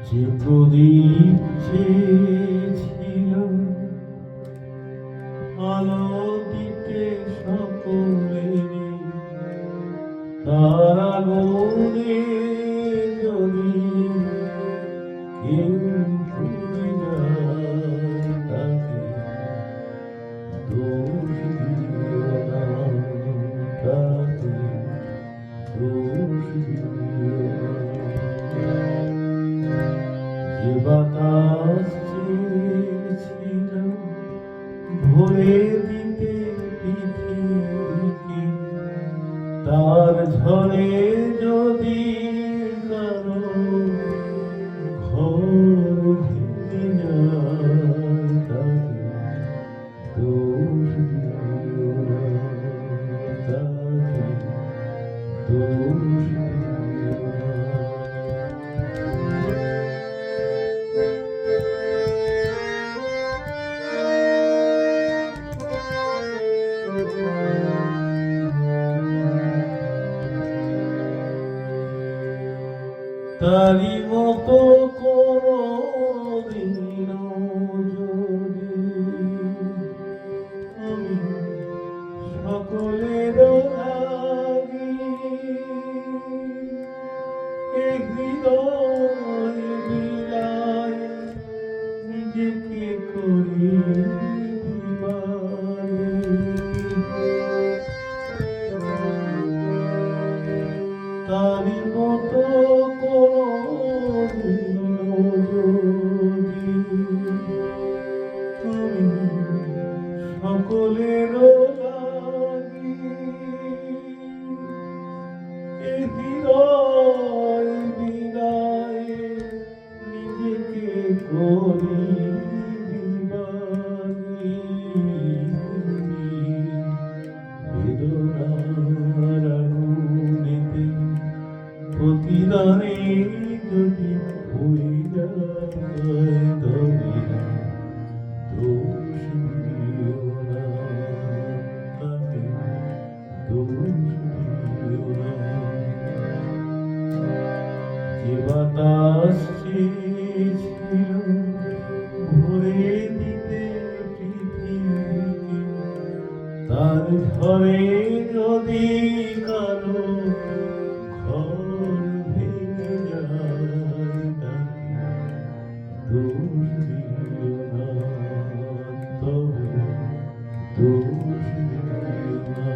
যে প্রদীপ ছিল আলো দিতে সকলেরই, তার আগুনে যদি কেউ পুড়ে যায় তাকে দোষ দিও না, তাকে দোষ দিও না। যে বাতাস ছিল ভরে দিতে পৃথিবীকে, তার ঝড়ে যদি কারো ঘর ভেঙে যায় তাকে দোষ দিও না, তাকে দোষ দিও না। তারি মতো কোনদিনও যদি আমি সকলের লাগি এ হৃদয় বিলায় নিজেকে করি তারি মতো কোনদিনও যদি তুমি সকলের লাগি এ হৃদয় বিলায় নিজেকে করি দিবানি, বেদনার আগুনেতে প্রতিদানে যদি হয়ে যায় তবে দোষ দিও না, তাকে দোষ দিও না। যে বাতাস ছিল ভরে দিতে পৃথিবীকে, তার ঝড়ে যদি কারো ঘর ভেঙে যায় তাকে দোষ দিও না, তবে দোষ দিও না।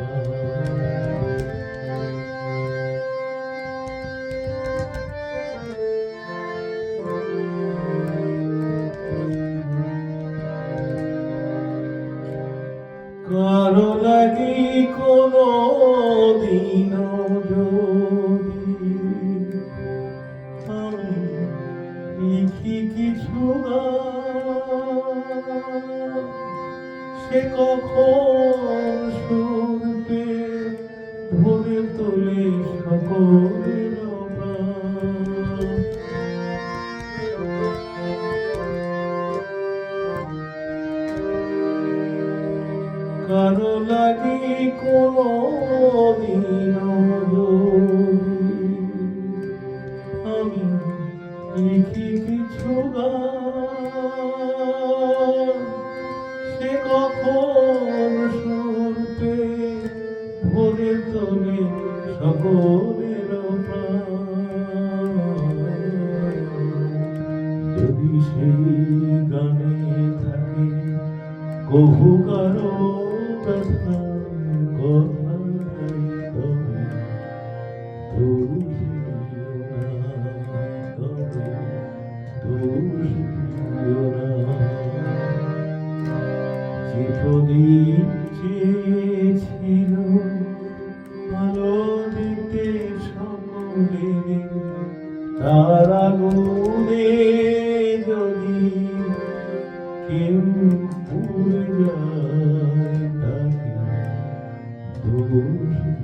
কারো লাগি কোনদিনও যদি আমি লিখি কিছু গান, সে কখন শুনতে ভরে তোলে সকলের প্রাণ। কারো লাগি কোনদিনও যদি আমি লিখি কিছু গান, সে কখন শুনতে ভরে তোলে সকলের প্রাণ। যদি সেই গানে থাকে কভু কারো ব্যথার কথা, তবে দোষ দিও না, তবে দোষ দিও না। যে প্রদীপ ছিল আলো দিতে সকলের, তার আগুনে যদি কেউ পুড়ে যায় তাকে দোষ